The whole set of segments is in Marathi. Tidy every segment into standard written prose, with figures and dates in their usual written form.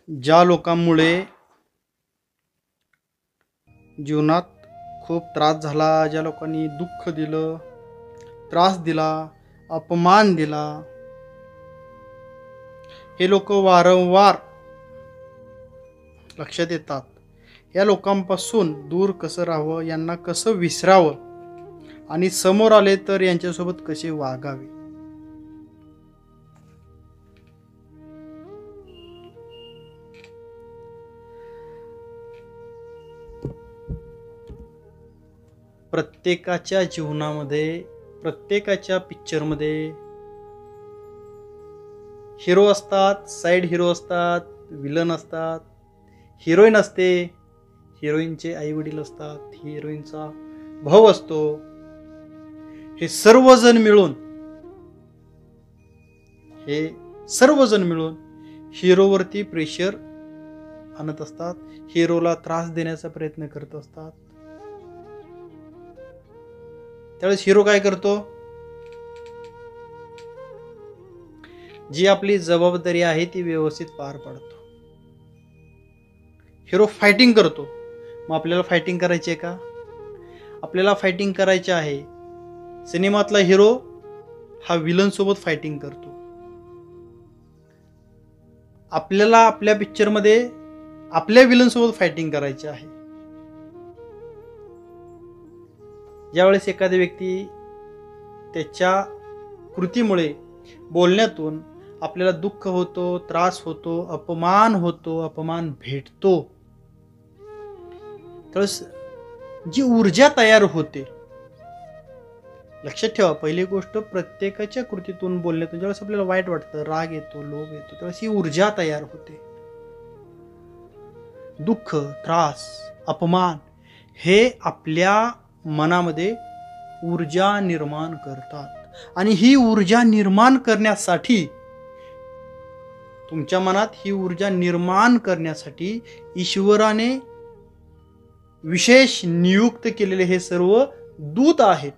ज्या लोकांमुळे जीवनात खूप त्रास झाला, ज्या लोकांनी दुःख दिलं, त्रास दिला, अपमान दिला, हे लोक वारंवार लक्षात येतात. या लोकांपासून दूर कसं राहावं, यांना कसं विसरावं आणि समोर आले तर यांच्यासोबत कसे वागावे. प्रत्येकाच्या जीवनामध्ये, प्रत्येकाच्या पिक्चरमध्ये हिरो असतात, साइड हिरो असतात, विलन असतात, हिरोईन असते, हिरोईनचे आई वडील असतात, हिरोईनचा भाऊ असतो. हे सर्वजण मिळून हिरोवरती प्रेशर आणत असतात, हिरोला त्रास देण्याचा प्रयत्न करत असतात. त्यावेळेस हिरो काय करतो? जी आपली जबाबदारी आहे ती व्यवस्थित पार पाडतो. हिरो फायटिंग करतो. मग आपल्याला फायटिंग करायची आहे का? आपल्याला फायटिंग करायची आहे. सिनेमातला हिरो हा विलन सोबत फायटिंग करतो. आपल्याला आपल्या पिक्चरमध्ये आपल्या विलन सोबत फायटिंग करायची आहे. ज्यावेळेस एखादी व्यक्ती त्याच्या कृतीमुळे, बोलण्यातून आपल्याला दुःख होतो, त्रास होतो, अपमान भेटतो, त्यावेळेस जी ऊर्जा तयार होते, लक्षात ठेवा, पहिली गोष्ट प्रत्येकाच्या कृतीतून, बोलण्यातून ज्यावेळेस आपल्याला वाईट वाटतं, राग येतो, लोभ येतो, त्यावेळेस ही ऊर्जा तयार होते. दुःख, त्रास, अपमान हे आपल्या मनामध्ये ऊर्जा निर्माण करतात आणि ही ऊर्जा निर्माण करण्यासाठी, तुमच्या मनात ही ऊर्जा निर्माण करण्यासाठी ईश्वराने विशेष नियुक्त केलेले हे सर्व दूत आहेत.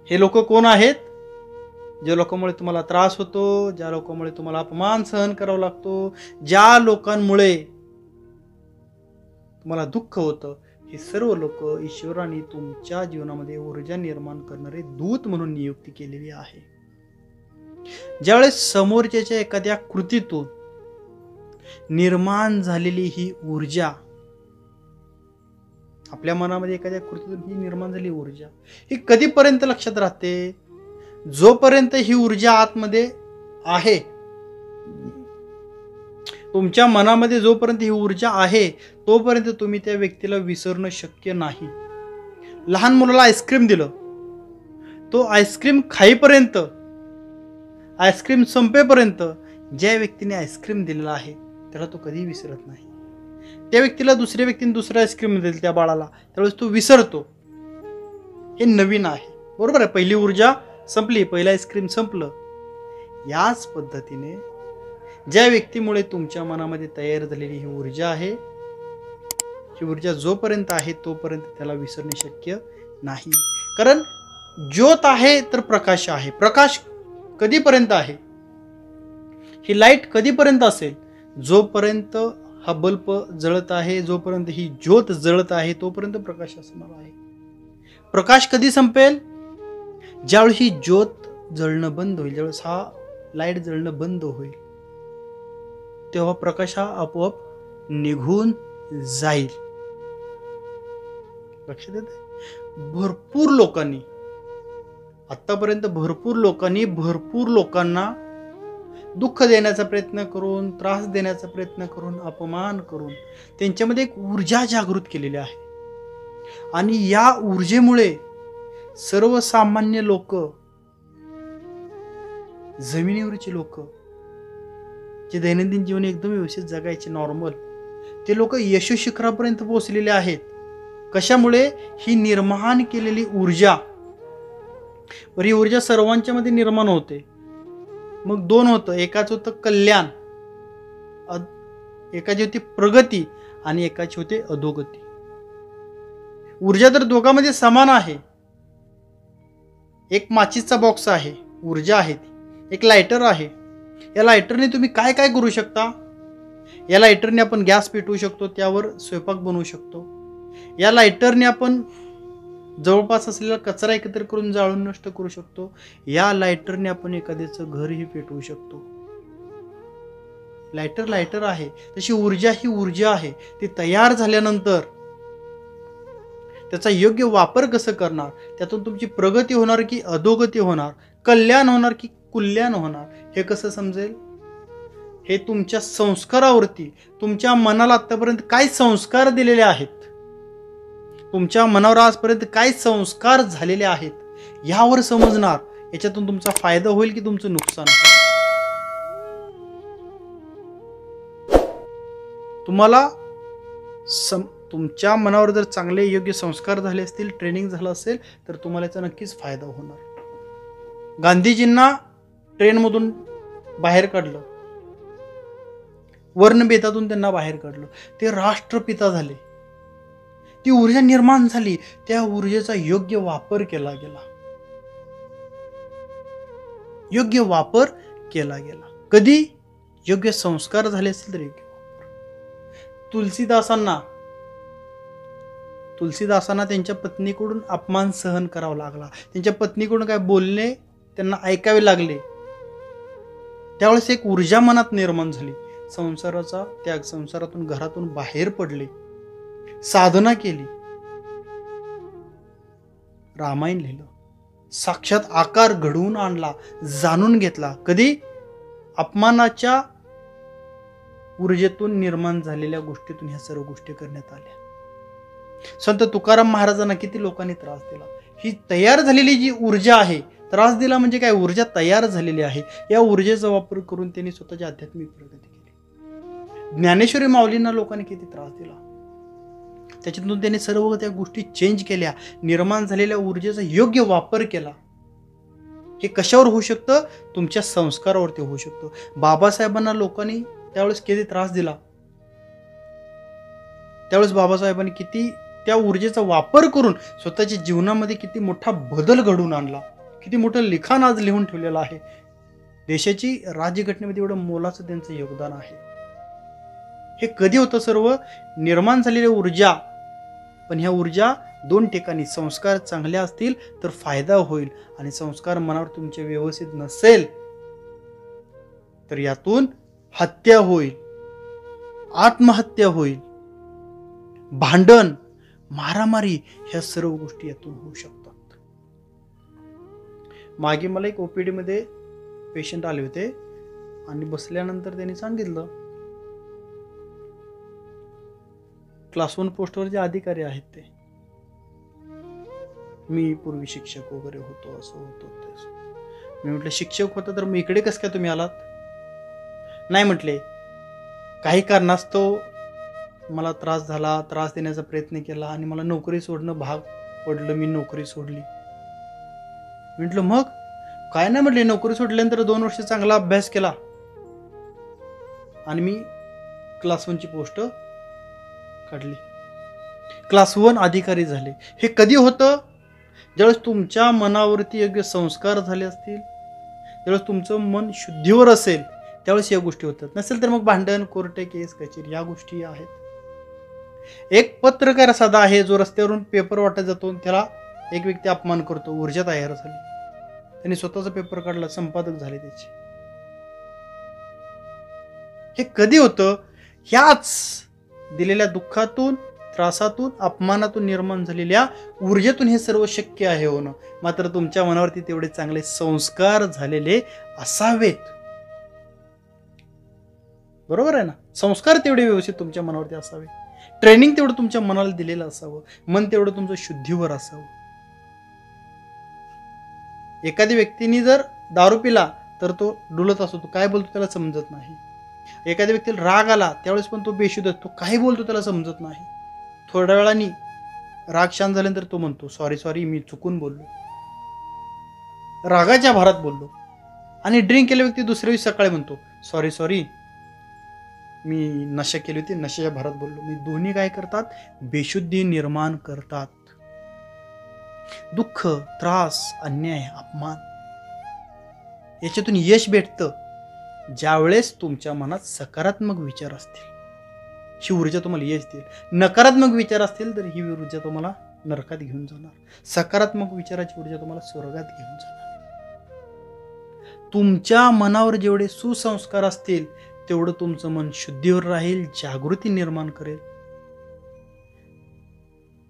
हे लोक कोण आहेत? ज्या लोकांमुळे तुम्हाला त्रास होतो, ज्या लोकांमुळे तुम्हाला अपमान सहन करावा लागतो, ज्या लोकांमुळे तुम्हाला दुःख होतं, हे सर्व लोक ईश्वराने तुमच्या जीवनामध्ये ऊर्जा निर्माण करणारे दूत म्हणून नियुक्ती केलेली आहे. ज्यावेळेस समोरच्याच्या एखाद्या कृतीतून निर्माण झालेली ही ऊर्जा, आपल्या मनामध्ये एखाद्या कृतीतून ही निर्माण झालेली ऊर्जा ही कधीपर्यंत लक्षात राहते? जोपर्यंत ही ऊर्जा आतमध्ये आहे, तुमच्या मनामध्ये जोपर्यंत ही ऊर्जा आहे, तोपर्यंत तुम्ही त्या व्यक्तीला विसरणं शक्य नाही. लहान मुलाला आईस्क्रीम दिलं, तो आईस्क्रीम खाईपर्यंत, आईस्क्रीम संपेपर्यंत ज्या व्यक्तीने आईस्क्रीम दिलेला आहे त्याला तो कधी विसरत नाही. त्या व्यक्तीला दुसऱ्या व्यक्तीने दुसरं आईस्क्रीम दिलं त्या बाळाला, त्यावेळेस तो विसरतो. हे नवीन आहे, बरोबर आहे. पहिली ऊर्जा संपली, पहिलं आईस्क्रीम संपलं. याच पद्धतीने ज्या व्यक्तीमुळे तुमच्या मनामध्ये तयार झालेली ही ऊर्जा आहे, ही ऊर्जा जोपर्यंत आहे तोपर्यंत त्याला विसरणे शक्य नाही. कारण ज्योत आहे तर प्रकाश आहे. प्रकाश कधीपर्यंत आहे? ही लाईट कधीपर्यंत असेल? जोपर्यंत हा बल्ब जळत आहे, जोपर्यंत ही ज्योत जळत आहे, तोपर्यंत प्रकाश असणार आहे. प्रकाश कधी संपेल? ज्यावेळी ही ज्योत जळणं बंद होईल, ज्यावेळेस हा लाईट जळणं बंद होईल, तेव्हा प्रकाश हा आपोआप निघून जाईल. लक्षात येते? भरपूर लोकांनी आतापर्यंत भरपूर लोकांना दुःख देण्याचा प्रयत्न करून, त्रास देण्याचा प्रयत्न करून, अपमान करून त्यांच्यामध्ये एक ऊर्जा जागृत केलेली आहे. आणि या ऊर्जेमुळे सर्वसामान्य लोक, जमिनीवरची लोक, जे दैनंदिन जीवन एकदम व्यवस्थित जगायचे, नॉर्मल, ते लोक यशोशिखरापर्यंत पोहोचलेले आहेत. कशामुळे? ही निर्माण केलेली ऊर्जा. बरं, ही ऊर्जा सर्वांच्या मध्ये निर्माण होते. मग दोन होतं, एकाच होतं कल्याण, एकाची होती प्रगती आणि एकाची होते अधोगती. ऊर्जा तर दोघांमध्ये समान आहे. एक माचीसचा बॉक्स आहे, ऊर्जा आहे ती. एक लायटर आहे, या लायटरने तुम्ही काय काय करू शकता? या लायटरने आपण गॅस पेटवू शकतो, त्यावर स्वयंपाक बनवू शकतो. या लायटरने आपण जवळपास असलेला कचरा एकत्र करून जाळून नष्ट करू शकतो. या लायटरने आपण एखाद्याचं घरही पेटवू शकतो. लायटर आहे. तशी ऊर्जा ही ऊर्जा आहे. ती तयार झाल्यानंतर त्याचा योग्य वापर कसं करणार, त्यातून तुमची प्रगती होणार की अधोगती होणार, कल्याण होणार की कुल्याण होणार, हे कसं समजेल? हे तुमच्या संस्कारावरती, तुमच्या मनाला आतापर्यंत काय संस्कार दिलेले आहेत, तुमच्या मनावर आजपर्यंत काय संस्कार झालेले आहेत, यावर समजणार. याच्यातून तुमचा फायदा होईल की तुमचं नुकसान होईल. तुम्हाला तुमच्या मनावर जर चांगले योग्य संस्कार झाले असतील, ट्रेनिंग झालं असेल, तर तुम्हाला याचा नक्कीच फायदा होणार. गांधीजींना ट्रेनमधून बाहेर काढलं, वर्णभेदातून त्यांना बाहेर काढलं, ते राष्ट्रपिता झाले. ती ऊर्जा निर्माण झाली, त्या ऊर्जेचा योग्य वापर केला गेला. योग्य वापर केला गेला. कधी? योग्य संस्कार झाले असतील तर योग्य वापर. तुलसीदासांना त्यांच्या पत्नीकडून अपमान सहन करावा लागला. त्यांच्या पत्नीकडून काय बोलणे त्यांना ऐकावे लागले. त्यावेळेस एक ऊर्जा मनात निर्माण झाली. संसाराचा त्याग, संसारातून घरातून बाहेर पडले, साधना केली, रामायण लिहिलं, साक्षात आकार घडवून आणला, जाणून घेतला. कधी? अपमानाच्या ऊर्जेतून निर्माण झालेल्या गोष्टीतून ह्या सर्व गोष्टी करण्यात आल्या. संत तुकाराम महाराजांना किती लोकांनी त्रास दिला. ही तयार झालेली जी ऊर्जा आहे, त्रास दिला म्हणजे काय, ऊर्जा तयार झालेली आहे. या ऊर्जेचा वापर करून त्यांनी स्वतःची आध्यात्मिक प्रगती केली. ज्ञानेश्वरी माऊलींना लोकांनी किती त्रास दिला, त्याच्यातून त्यांनी सर्व त्या गोष्टी चेंज केल्या. निर्माण झालेल्या ऊर्जेचा योग्य वापर केला. हे कशावर होऊ शकतं? तुमच्या संस्कारावरती होऊ शकतं. बाबासाहेबांना लोकांनी त्यावेळेस किती त्रास दिला, त्यावेळेस बाबासाहेबांनी किती त्या ऊर्जेचा वापर करून स्वतःच्या जीवनामध्ये किती मोठा बदल घडवून आणला. किती मोठं लिखाण आज लिहून ठेवलेलं आहे. देशाची राज्यघटनेमध्ये एवढं मोलाचं त्यांचं योगदान आहे. हे कधी होतं? सर्व निर्माण झालेली ऊर्जा. पण ह्या ऊर्जा दोन ठिकाणी, संस्कार चांगले असतील तर फायदा होईल, आणि संस्कार मनावर तुमचे व्यवस्थित नसेल तर यातून हत्या होईल, आत्महत्या होईल, भांडण, मारामारी, ह्या सर्व गोष्टी यातून होऊ शकतात. मागे मला एक ओपीडी मध्ये पेशंट आले होते आणि बसल्यानंतर त्यांनी सांगितलं, क्लास 1 पोस्टवर जे अधिकारी आहेत ते, मी पूर्वी शिक्षक वगैरे होतो, असं होतो तसं. मी म्हटलं शिक्षक होता तर मग इकडे कसं काय तुम्ही आलात? नाही म्हटले, काही कारणास्तव मला त्रास झाला, त्रास देण्याचा प्रयत्न केला आणि मला नोकरी सोडणं भाग पडलं, मी नोकरी सोडली. म्हटलं मग काय? नाही म्हटले, नोकरी सोडल्यानंतर 2 वर्ष चांगला अभ्यास केला आणि मी क्लास 1ची पोस्ट काढली, क्लास 1 अधिकारी झाले. हे कधी होतं? ज्यावेळेस तुमच्या मनावरती योग्य संस्कार झाले असतील, ज्यावेळेस तुमचं मन शुद्धीवर असेल, त्यावेळेस या गोष्टी होतात. नसेल तर मग भांडण, कोर्टे, केस, कचेरी, या गोष्टी आहेत. एक पत्रकार साधा आहे, जो रस्त्यावरून पेपर वाटत जातो, त्याला एक व्यक्ती अपमान करतो, ऊर्जा तयार झाली, त्यांनी स्वतःचा पेपर काढला, संपादक झाले त्याचे. हे कधी होतं? ह्याच दिलेल्या दुःखातून, त्रासातून, अपमानातून निर्माण झालेल्या ऊर्जेतून हे सर्व शक्य आहे होणं. मात्र तुमच्या मनावरती तेवढे चांगले संस्कार झालेले असावेत. बरोबर आहे ना? संस्कार तेवढे व्यवस्थित तुमच्या मनावरती असावे, ट्रेनिंग तेवढं तुमच्या मनाला दिलेलं असावं, मन तेवढं तुमचं शुद्धीवर असावं. एखाद्या व्यक्तीने जर दारू पिला तर तो डुलत असतो, तो काय बोलतो त्याला समजत नाही. एखाद्या व्यक्तीला राग आला त्यावेळेस पण तो बेशुद्ध, तो काय बोलतो त्याला समजत नाही. थोड्या वेळाने राग शांत झाल्यानंतर तो म्हणतो सॉरी, मी चुकून बोललो, रागाच्या भरात बोललो. आणि ड्रिंक केलेला व्यक्ती दुसऱ्या दिवशी सकाळी म्हणतो सॉरी, मी नशा केली होती, नशेच्या भरात बोललो. मी दोन्ही काय करतात? बेशुद्धी निर्माण करतात. दुःख, त्रास, अन्याय, अपमान, याच्यातून यश भेटतं ज्यावेळेस तुमच्या मनात सकारात्मक विचार असतील, ही ऊर्जा तुम्हाला यश देईल. नकारात्मक विचार असतील तर ही ऊर्जा तुम्हाला नरकात घेऊन जाणार. सकारात्मक विचाराची ऊर्जा तुम्हाला स्वर्गात घेऊन जाणार. तुमच्या मनावर जेवढे सुसंस्कार असतील तेवढं तुमचं मन शुद्धीवर राहील, जागृती निर्माण करेल,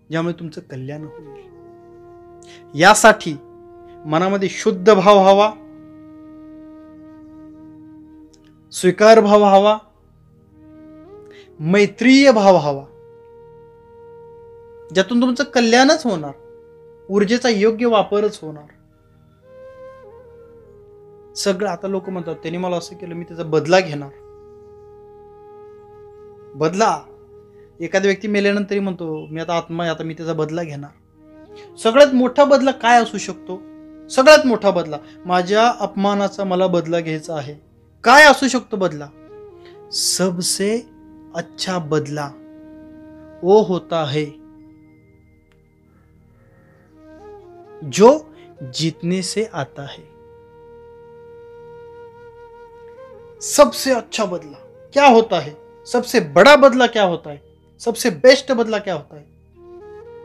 ज्यामुळे तुमचं कल्याण होईल. यासाठी मनामध्ये शुद्ध भाव हवा, स्वीकार भाव हवा, मैत्रीय भाव हवा, ज्यातून तुमचं कल्याणच होणार, ऊर्जेचा योग्य वापरच होणार. सगळं आता लोक म्हणतात त्यांनी मला असं केलं, मी त्याचा बदला घेणार. बदला, एखादा व्यक्ती मेल्यानंतरही म्हणतो मी आता आत्मा आहे, आता मी त्याचा बदला घेणार. सगळ्यात मोठा बदला काय असू शकतो? सगळ्यात मोठा बदला, माझ्या अपमानाचा मला बदला घ्यायचा आहे. काय असू शकतो बदला? सबसे अच्छा बदला वो होता है जो जीतने से आता है. सबसे अच्छा बदला क्या होता है? सबसे बड़ा बदला क्या होता है? सबसे बेस्ट बदला क्या होता है?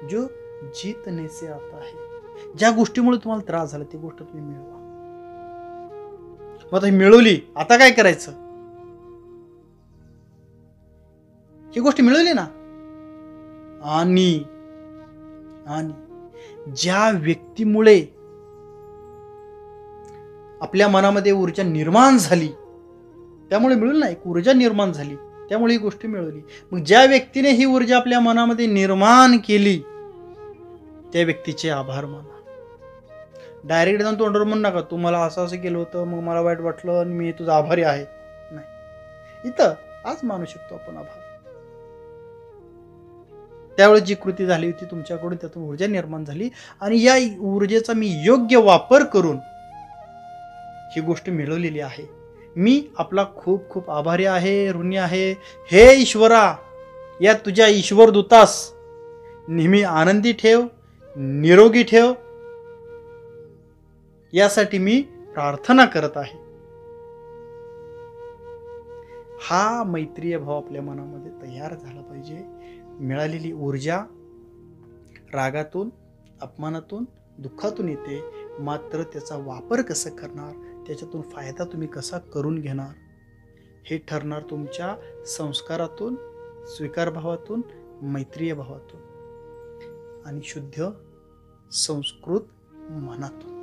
जो जीतने से आता है. ज्या गोष्टीमुळे तुम्हाला त्रास झाला ती गोष्ट तुम्ही मिळवा. मग आता ही मिळवली, आता काय करायचं? ही गोष्ट मिळवली ना, आणि ज्या व्यक्तीमुळे आपल्या मनामध्ये ऊर्जा निर्माण झाली, त्यामुळे मिळून ना, एक ऊर्जा निर्माण झाली, त्यामुळे ही गोष्ट मिळवली. मग ज्या व्यक्तीने ही ऊर्जा आपल्या मनामध्ये निर्माण केली त्या व्यक्तीचे आभार माना. डायरेक्ट जाऊन तोंडावर म्हणू नका तू मला असं असं केलं होतं, मग मला वाईट वाटलं आणि मी तुझा आभारी आहे. नाही, इथं आज मानू शकतो आपण आभार. त्यावेळेस जी कृती झाली होती तुमच्याकडून, त्यातून ऊर्जा निर्माण झाली आणि या ऊर्जेचा मी योग्य वापर करून ही गोष्ट मिळवलेली आहे. मी आपला खूप खूप आभारी आहे, ऋणी आहे. हे ईश्वरा, या तुझ्या ईश्वर दूतास नेहमी आनंदी ठेव, निरोगी ठेव, यासाठी मी प्रार्थना करत आहे. हा मैत्रीय भाव आपल्या मनामध्ये तयार झाला पाहिजे. मिळालेली ऊर्जा रागातून, अपमानातून, दुःखातून येते, मात्र त्याचा वापर कसं करणार, त्याच्यातून फायदा तुम्ही कसा करून घेणार, हे ठरणार तुमच्या संस्कारातून, स्वीकार भावातून, मैत्रीय भावातून आणि शुद्ध संस्कृत मनातून.